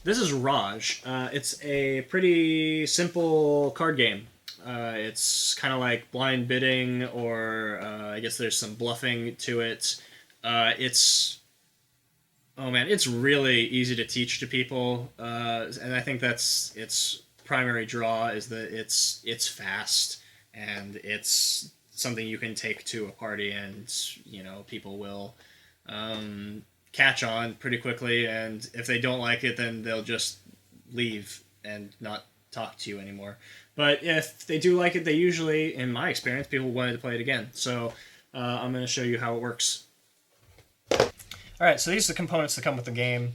This is Raj. It's a pretty simple card game. It's kind of like blind bidding, or I guess there's some bluffing to it. It's Oh man, it's really easy to teach to people, and I think that's its primary draw is that it's fast and it's something you can take to a party, and people will catch on pretty quickly, and if they don't like it, then they'll just leave and not talk to you anymore. But if they do like it, they usually, in my experience, people wanted to play it again. So I'm going to show you how it works. All right, so these are the components that come with the game.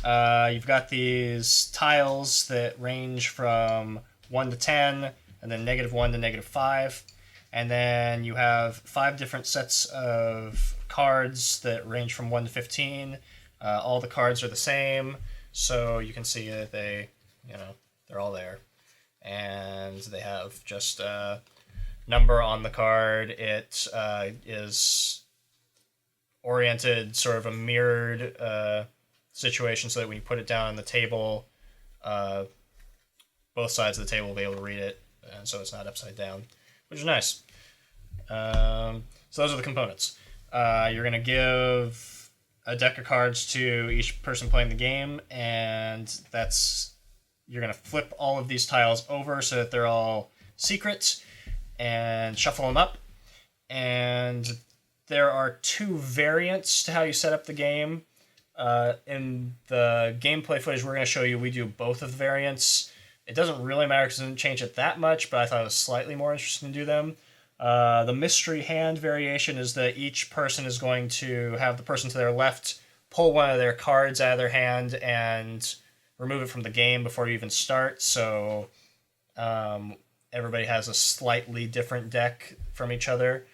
You've got these tiles that range from 1 to 10, and then -1 to -5. And then you have 5 different sets of cards that range from 1 to 15. All the cards are the same, so you can see that they're all there. And they have just a number on the card. It is oriented sort of a mirrored situation, so that when you put it down on the table, both sides of the table will be able to read it, and so it's not upside down, which is nice. So those are the components. You're going to give a deck of cards to each person playing the game, and you're going to flip all of these tiles over so that they're all secret, and shuffle them up. And there are 2 variants to how you set up the game. In the gameplay footage we're going to show you, we do both of the variants. It doesn't really matter because it doesn't change it that much, but I thought it was slightly more interesting to do them. The mystery hand variation is that each person is going to have the person to their left pull one of their cards out of their hand and remove it from the game before you even start. So everybody has a slightly different deck from each other.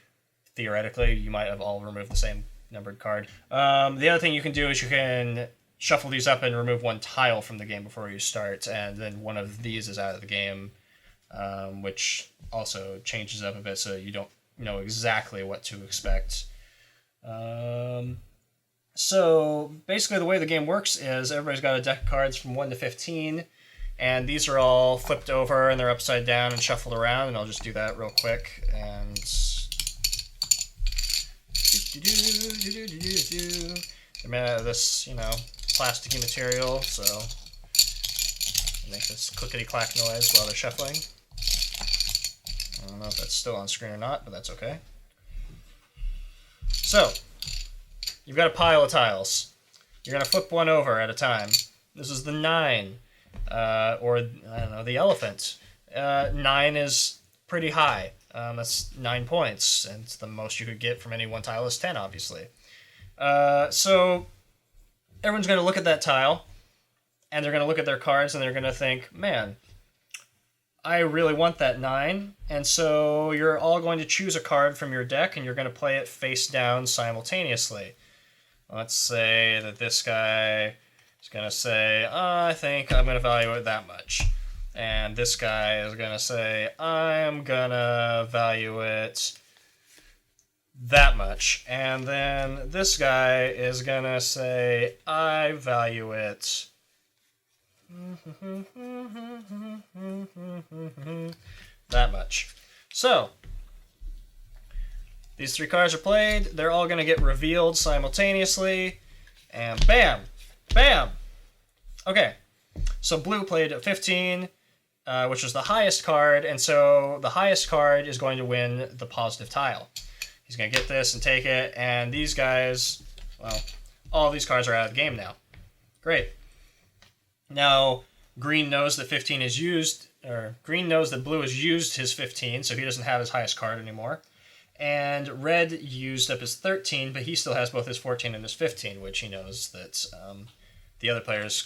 Theoretically, you might have all removed the same numbered card. The other thing you can do is you can shuffle these up and remove 1 tile from the game before you start, and then one of these is out of the game, which also changes up a bit so you don't know exactly what to expect. So basically the way the game works is everybody's got a deck of cards from 1 to 15, and these are all flipped over and they're upside down and shuffled around, and I'll just do that real quick. And they're made out of this, plasticky material, so they make this clickety-clack noise while they're shuffling. I don't know if that's still on screen or not, but that's okay. So, you've got a pile of tiles. You're going to flip one over at a time. This is the 9, or, I don't know, the elephant. 9 is pretty high. That's 9 points, and the most you could get from any one tile is 10, obviously. So everyone's going to look at that tile, and they're going to look at their cards, and they're going to think, man, I really want that 9, and so you're all going to choose a card from your deck, and you're going to play it face down simultaneously. Let's say that this guy is going to say, I think I'm going to value it that much. And this guy is going to say, I'm going to value it that much. And then this guy is going to say, I value it that much. So, these 3 cards are played. They're all going to get revealed simultaneously. And bam! Bam! Okay, so blue played at 15. Which was the highest card, and so the highest card is going to win the positive tile. He's going to get this and take it, and these guys, well, all these cards are out of the game now. Great. Now, green knows that 15 is used, or green knows that blue has used his 15, so he doesn't have his highest card anymore. And red used up his 13, but he still has both his 14 and his 15, which he knows that the other players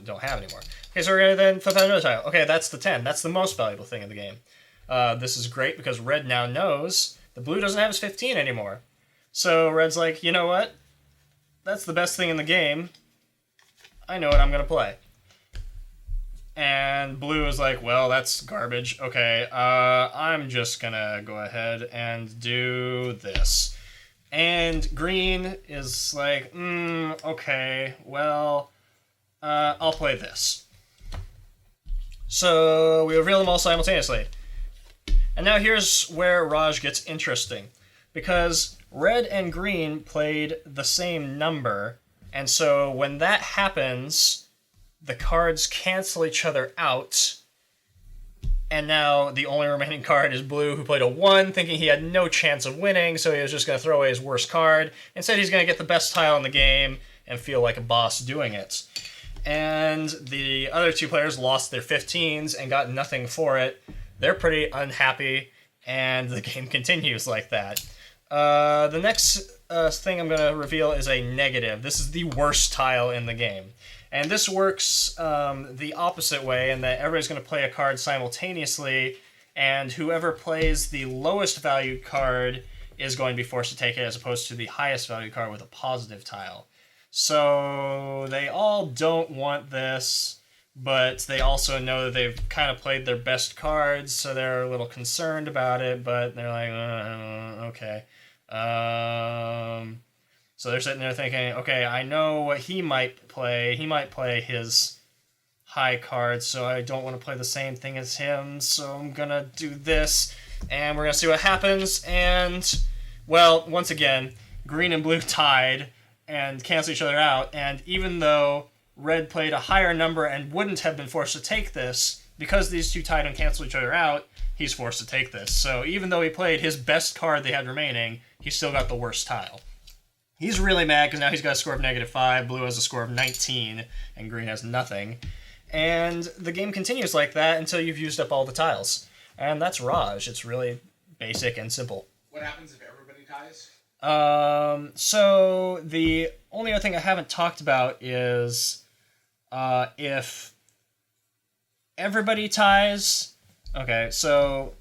don't have anymore. Okay, so we're going to then flip out another tile. Okay, that's the 10. That's the most valuable thing in the game. This is great because red now knows the blue doesn't have his 15 anymore. So red's like, you know what? That's the best thing in the game. I know what I'm going to play. And blue is like, well, that's garbage. Okay, I'm just going to go ahead and do this. And green is like, okay, well, I'll play this. So we reveal them all simultaneously. And now here's where Raj gets interesting. Because red and green played the same number, and so when that happens, the cards cancel each other out, and now the only remaining card is blue, who played a 1, thinking he had no chance of winning, so he was just going to throw away his worst card. Instead, he's going to get the best tile in the game and feel like a boss doing it. And the other two players lost their 15s and got nothing for it. They're pretty unhappy, and the game continues like that. The next thing I'm going to reveal is a negative. This is the worst tile in the game. And this works the opposite way in that everybody's going to play a card simultaneously, and whoever plays the lowest valued card is going to be forced to take it as opposed to the highest valued card with a positive tile. So they all don't want this, but they also know that they've kind of played their best cards, so they're a little concerned about it, but they're like, okay. So they're sitting there thinking, okay, I know what he might play. He might play his high card, so I don't want to play the same thing as him, so I'm going to do this, and we're going to see what happens. And, well, once again, green and blue tied and cancel each other out, and even though red played a higher number and wouldn't have been forced to take this, because these two tied and cancel each other out, he's forced to take this. So even though he played his best card they had remaining, he still got the worst tile. He's really mad because now he's got a score of -5, blue has a score of 19, and green has nothing. And the game continues like that until you've used up all the tiles. And that's Raj. It's really basic and simple. What happens if everybody ties? So the only other thing I haven't talked about is if everybody ties. Okay, so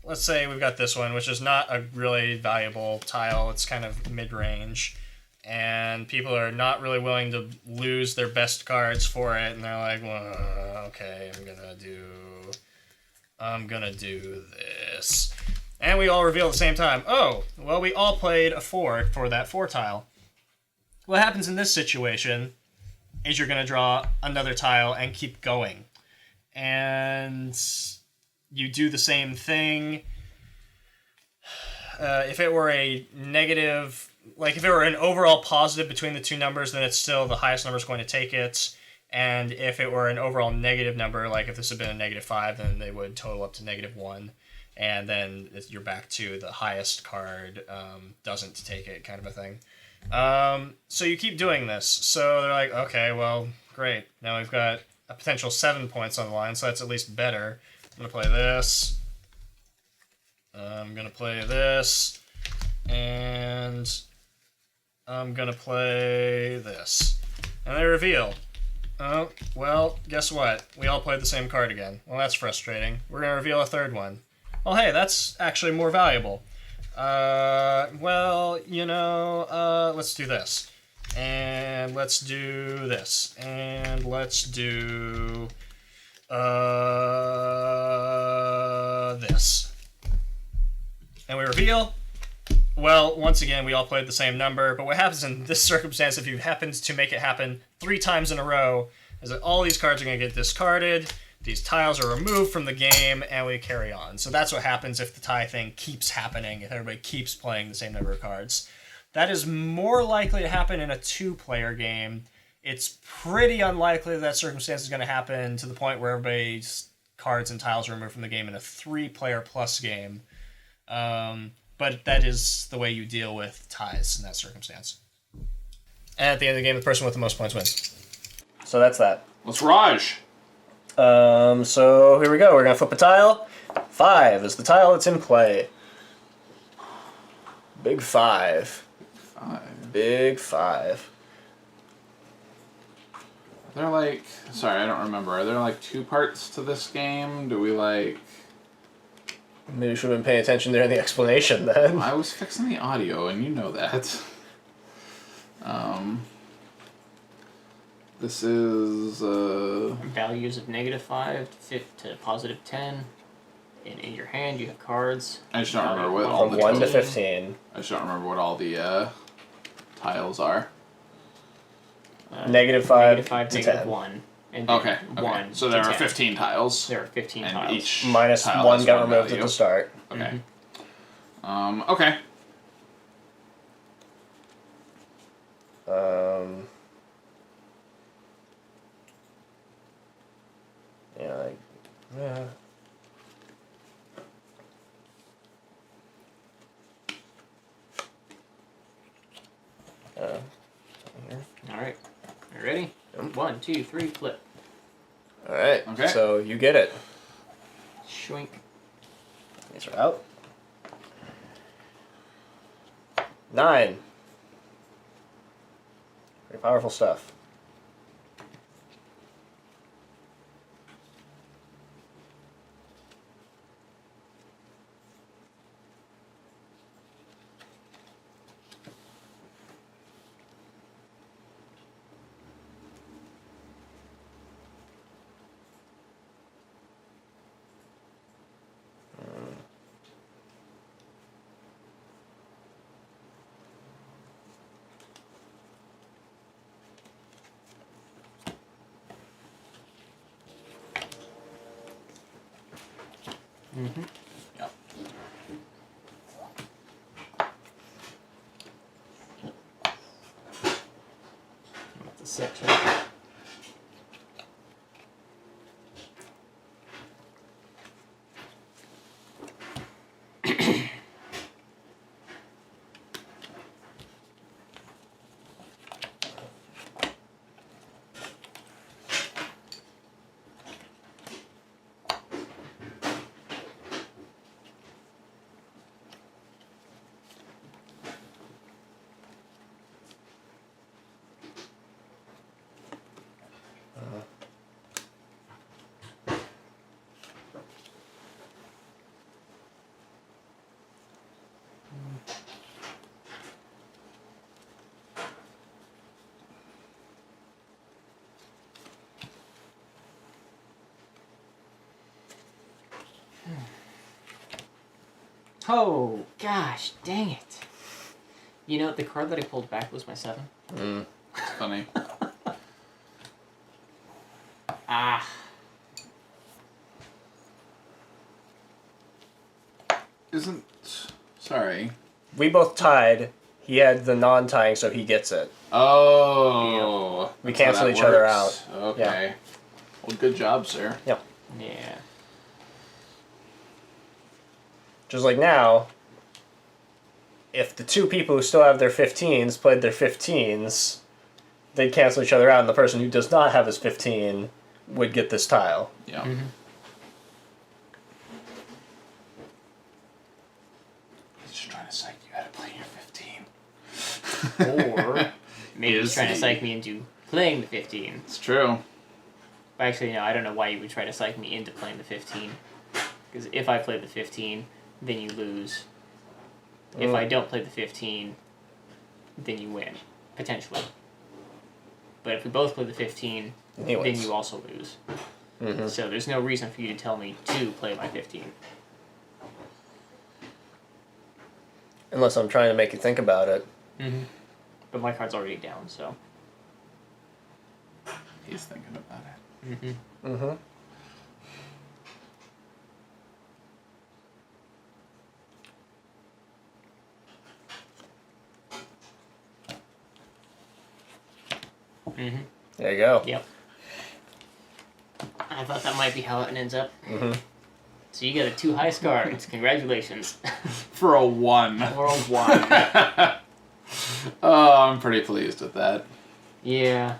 let's say we've got this one, which is not a really valuable tile. It's kind of mid-range, and people are not really willing to lose their best cards for it, and they're like, well, okay, I'm gonna do this. And we all reveal at the same time, oh, well, we all played a 4 for that 4 tile. What happens in this situation is you're going to draw another tile and keep going. And you do the same thing. If it were a negative, like if it were an overall positive between the two numbers, then it's still the highest number is going to take it. And if it were an overall negative number, like if this had been a -5, then they would total up to -1. And then you're back to the highest card doesn't take it kind of a thing. So you keep doing this. So they're like, okay, well, great. Now we've got a potential 7 points on the line, so that's at least better. I'm going to play this. I'm going to play this. And I'm going to play this. And they reveal. Oh, well, guess what? We all played the same card again. Well, that's frustrating. We're going to reveal a third one. Well, hey, that's actually more valuable. Well, you know, let's do this. And let's do this. And let's do this. And we reveal. Well, once again, we all played the same number, but what happens in this circumstance, if you happen to make it happen 3 times in a row, is that all these cards are going to get discarded, these tiles are removed from the game, and we carry on. So that's what happens if the tie thing keeps happening, if everybody keeps playing the same number of cards. That is more likely to happen in a 2-player game. It's pretty unlikely that circumstance is going to happen to the point where everybody's cards and tiles are removed from the game in a 3-player plus game. But that is the way you deal with ties in that circumstance. And at the end of the game, the person with the most points wins. So that's that. Let's Raj. So here we go. We're going to flip a tile. 5 is the tile that's in play. Big 5. Big 5. They're like... Sorry, I don't remember. Are there like 2 parts to this game? Do we like... Maybe you should have been paying attention during the explanation then. I was fixing the audio, and you know that. This is... Values of -5 to +10. And in your hand, you have cards. I just don't remember what all From the... 1 to 15. I just don't remember what all the tiles are. -5 to negative 10. 1. And then Okay. 1 So to there are 10. 15 tiles. There are 15 and tiles. each Minus tile 1 has got one removed value. at the start. Okay. Okay. Yeah. Yeah. Alright. Are you ready? Yep. 1, 2, 3, flip. All right. Okay. So you get it. Shwink. These are out. 9. Pretty powerful stuff. Mm-hmm. Yep. That's a 6, right? Oh, gosh, dang it. You know, the card that I pulled back was my 7. It's funny. Ah. Isn't... Sorry. We both tied. He had the non-tying, so he gets it. Oh. We that's how cancel that each other works. out. Okay. Well, good job, sir. Yep. Yeah. Just like now, if the two people who still have their 15s played their 15s, they'd cancel each other out, and the person who does not have his 15 would get this tile. Yeah. Mm-hmm. He's just trying to psych you out of playing your 15. Or maybe he's Is trying to he? psych me into playing the 15. It's true. Actually, no, I don't know why you would try to psych me into playing the 15. Because if I play the 15, then you lose. If I don't play the 15, then you win, potentially. But if we both play the 15, He then wins. you also lose. Mm-hmm. So there's no reason for you to tell me to play my 15. Unless I'm trying to make you think about it. Mm-hmm. But my card's already down, so. He's thinking about it. Mm-hmm. Mm-hmm. Mm-hmm. There you go. Yep. I thought that might be how it ends up. Mm-hmm. So you got a 2 highest cards. Congratulations. For a 1. Or a 1. Oh, I'm pretty pleased with that. Yeah.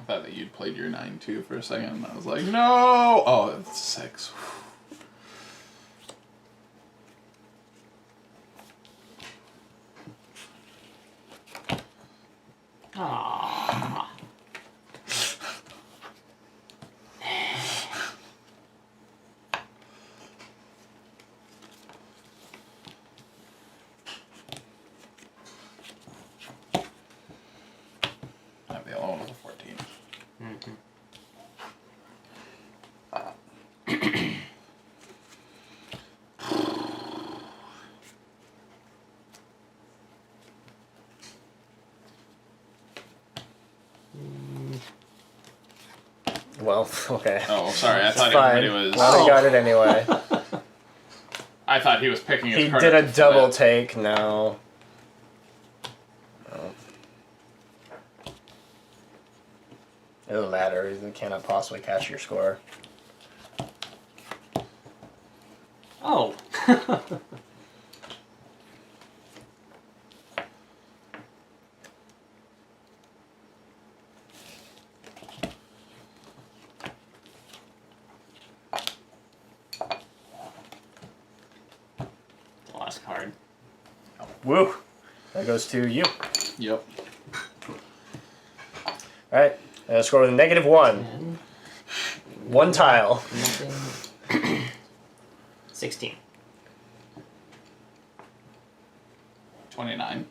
thought that you'd played your 9-2 for a second, and I was like, no! Oh, it's 6. Aww. The other one was a 14. Mm-hmm. Well, okay. Oh, sorry. I thought Fine. everybody was. Well, I got it anyway. I thought he was picking his He card did up a to double flip. take. No. Oh. It doesn't matter. You cannot possibly cash your score. Oh. Last card. Woo! That goes to you. Yep. Alright. Score with a -1. 10, One tile. nothing. 16. 29.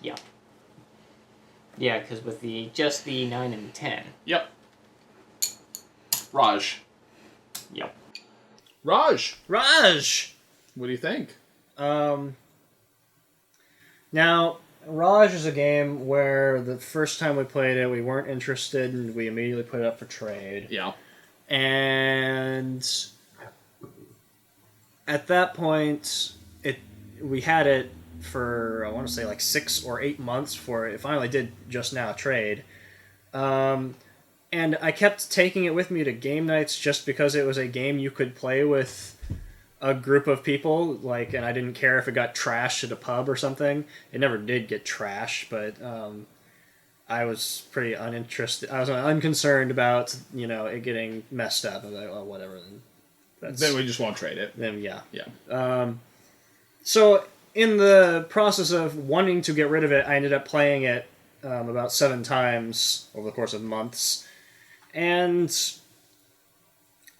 Yeah. Yeah, because with just the 9 and 10. Yep. Raj. Yep. Raj! Raj! What do you think? Now, Raj is a game where the first time we played it, we weren't interested, and we immediately put it up for trade. Yeah. And at that point, we had it for, I want to say, like 6 or 8 months before it finally did just now trade. And I kept taking it with me to game nights just because it was a game you could play with a group of people, like, and I didn't care if it got trashed at a pub or something. It never did get trashed, but I was pretty uninterested. I was unconcerned about, it getting messed up. I was like, oh, whatever. Then we just won't trade it. Then yeah. Yeah. So in the process of wanting to get rid of it, I ended up playing it about 7 times over the course of months, and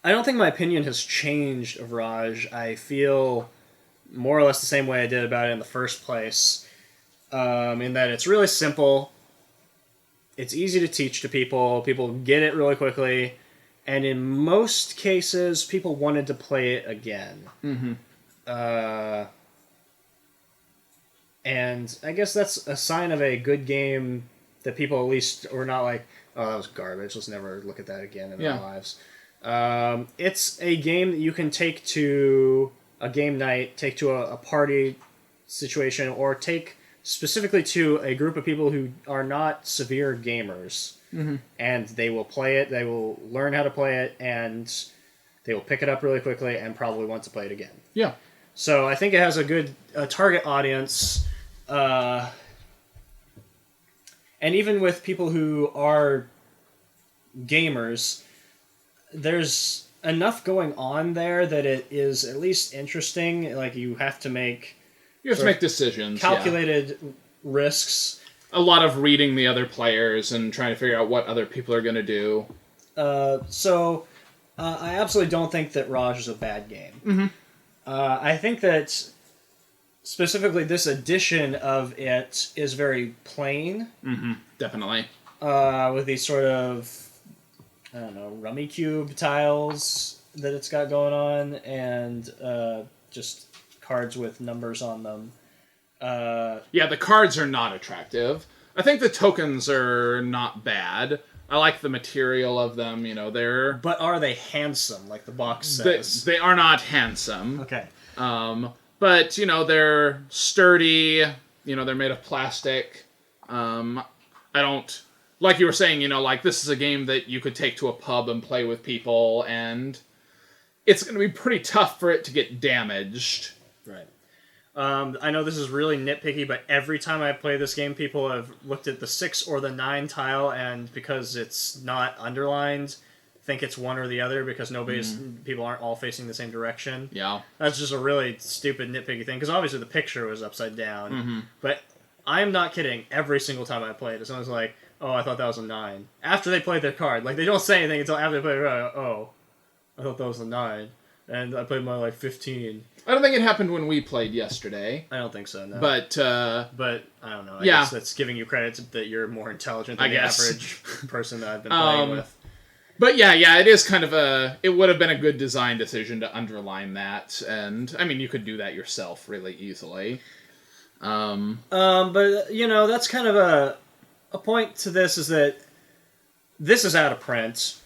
I don't think my opinion has changed of Raj. I feel more or less the same way I did about it in the first place, in that it's really simple, it's easy to teach to people get it really quickly, and in most cases, people wanted to play it again. Mm-hmm. And I guess that's a sign of a good game that people at least were not like, oh, that was garbage, let's never look at that again in our lives. It's a game that you can take to a game night, take to a party situation, or take specifically to a group of people who are not severe gamers. Mm-hmm. And they will play it, they will learn how to play it, and they will pick it up really quickly and probably want to play it again. Yeah. So I think it has a good target audience, and even with people who are gamers, there's enough going on there that it is at least interesting. Like, you have to make decisions. calculated risks. A lot of reading the other players and trying to figure out what other people are going to do. So I absolutely don't think that Raj is a bad game. Mm-hmm. I think that specifically this edition of it is very plain. Mm-hmm. Definitely. With these sort of, I don't know, rummy cube tiles that it's got going on, and just cards with numbers on them. Yeah, the cards are not attractive. I think the tokens are not bad. I like the material of them, they're... But are they handsome, like the box says? They are not handsome. Okay. But, they're sturdy, they're made of plastic. I don't... Like you were saying, this is a game that you could take to a pub and play with people, and it's going to be pretty tough for it to get damaged. Right. I know this is really nitpicky, but every time I play this game, people have looked at the 6 or the 9 tile, and because it's not underlined, think it's one or the other because people aren't all facing the same direction. Yeah. That's just a really stupid nitpicky thing because obviously the picture was upside down. But I'm not kidding. Every single time I play it, someone's like, "Oh, I thought that was a 9." After they played their card, like they don't say anything until after they play their card. Oh, I thought that was a 9, and I played my like 15. I don't think it happened when we played yesterday. I don't think so, no. But I don't know. I guess that's giving you credit that you're more intelligent than the average person that I've been playing with. But yeah, it is kind of it would have been a good design decision to underline that, and I mean, you could do that yourself really easily. But you know, that's kind of a point to this is that this is out of print.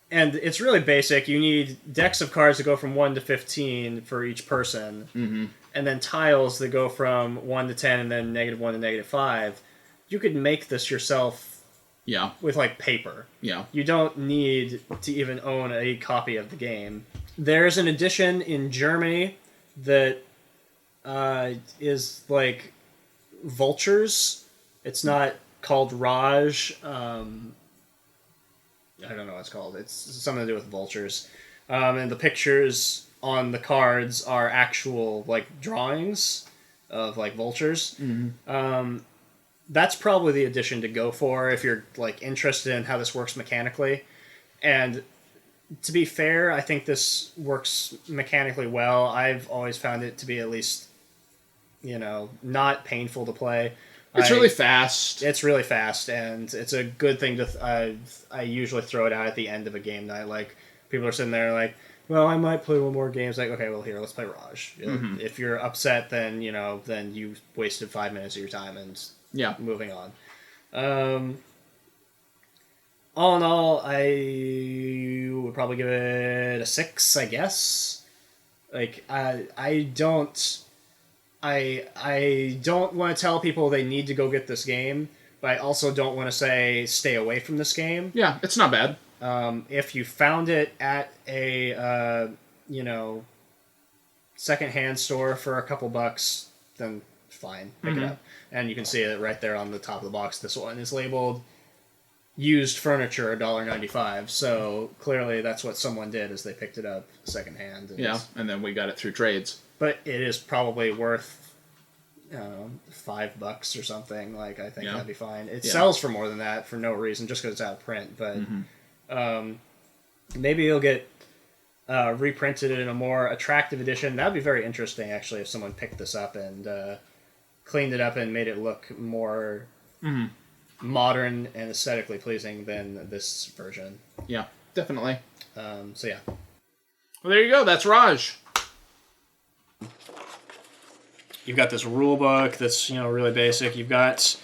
And it's really basic. You need decks of cards that go from 1 to 15 for each person. And then tiles that go from 1 to 10 and then -1 to -5. You could make this yourself with, like, paper. Yeah. You don't need to even own a copy of the game. There's an edition in Germany that is, like, vultures. It's not called Raj. I don't know what it's called. It's something to do with vultures. And the pictures on the cards are actual, like, drawings of, like, vultures. That's probably the edition to go for if you're, like, interested in how this works mechanically. And to be fair, I think this works mechanically well. I've always found it to be at least, you know, not painful to play. It's really fast. It's really fast, and it's a good thing to... I usually throw it out at the end of a game night. Like, people are sitting there like, well, I might play one more game. It's like, okay, well, here, let's play Raj. If you're upset, then, you know, then you wasted 5 minutes of your time and moving on. All in all, I would probably give it a 6, I guess. Like, I don't want to tell people they need to go get this game, but I also don't want to say stay away from this game. Yeah, it's not bad. If you found it at a, you know, secondhand store for a couple bucks, then fine, pick it up. And you can see it right there on the top of the box. This one is labeled used furniture, $1.95. So clearly that's what someone did, is they picked it up secondhand. And then we got it through trades. But it is probably worth, I don't know, $5 or something. Like, I think that'd be fine. It sells for more than that for no reason, just because it's out of print. But maybe it'll get reprinted in a more attractive edition. That'd be very interesting, actually, if someone picked this up and cleaned it up and made it look more modern and aesthetically pleasing than this version. Yeah, definitely. So yeah. Well, there you go. That's Raj. You've got this rule book that's, you know, really basic. You've got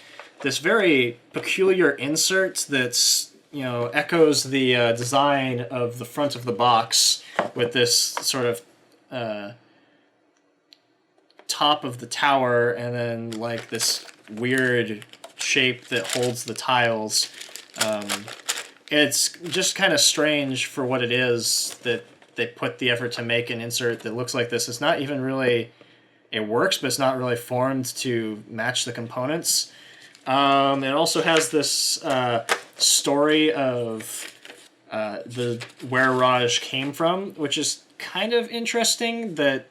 this very peculiar insert that's, you know, echoes the design of the front of the box with this sort of top of the tower and then, like, this weird shape that holds the tiles. It's just kind of strange for what it is that they put the effort to make an insert that looks like this. It's not even really... It works, but it's not really formed to match the components. It also has this story of where Raj came from, which is kind of interesting that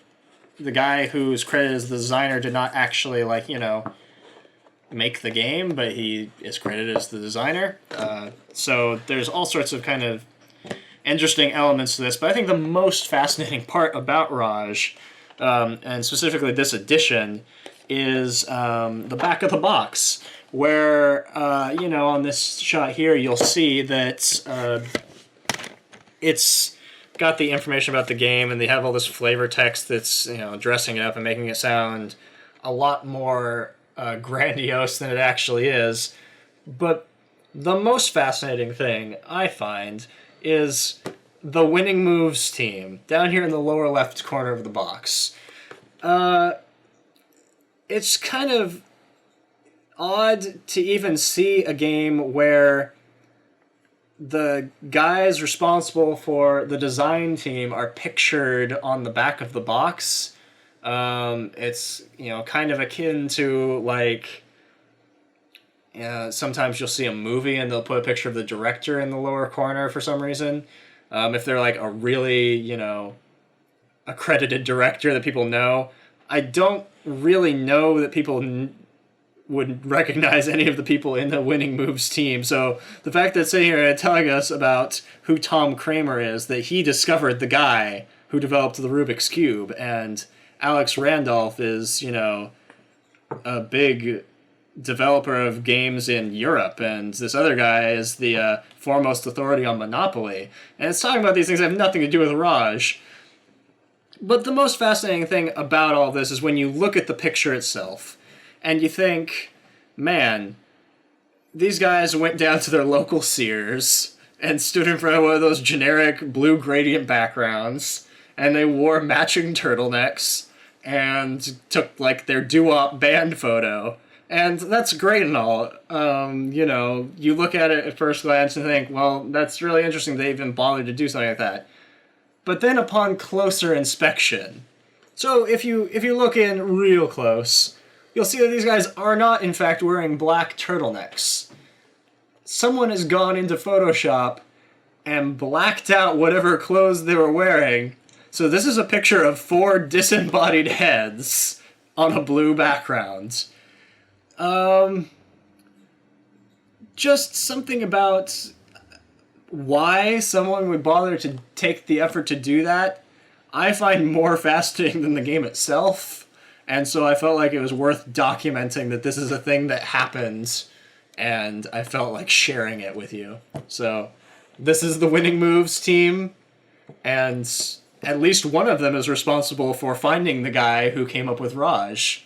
the guy who's credited as the designer did not actually, like, you know, make the game, but he is credited as the designer. So there's all sorts of kind of interesting elements to this, but I think the most fascinating part about Raj... and specifically this edition, is the back of the box, where, you know, on this shot here, you'll see that it's got the information about the game, and they have all this flavor text that's, you know, dressing it up and making it sound a lot more grandiose than it actually is. But the most fascinating thing, I find, is... the winning moves team, down here in the lower left corner of the box. It's kind of odd to even see a game where the guys responsible for the design team are pictured on the back of the box. It's, kind of akin to, like, sometimes you'll see a movie and they'll put a picture of the director in the lower corner for some reason. If they're, like, a really, accredited director that people know. I don't really know that people would recognize any of the people in the Winning Moves team. So the fact that sitting here and telling us about who Tom Kramer is, that he discovered the guy who developed the Rubik's Cube, and Alex Randolph is, a big developer of games in Europe, and this other guy is the foremost authority on Monopoly. And it's talking about these things that have nothing to do with Raj. But the most fascinating thing about all this is when you look at the picture itself, and you think, man, these guys went down to their local Sears and stood in front of one of those generic blue gradient backgrounds, and they wore matching turtlenecks and took, like, their doo-wop band photo. And that's great and all. You look at it at first glance and think, well, that's really interesting they even bothered to do something like that. But then upon closer inspection, so if you look in real close, you'll see that these guys are not, in fact, wearing black turtlenecks. Someone has gone into Photoshop and blacked out whatever clothes they were wearing. So this is a picture of 4 disembodied heads on a blue background. Just something about why someone would bother to take the effort to do that, I find more fascinating than the game itself. And so I felt like it was worth documenting that this is a thing that happened, and I felt like sharing it with you. So this is the Winning Moves team, and at least one of them is responsible for finding the guy who came up with Raj.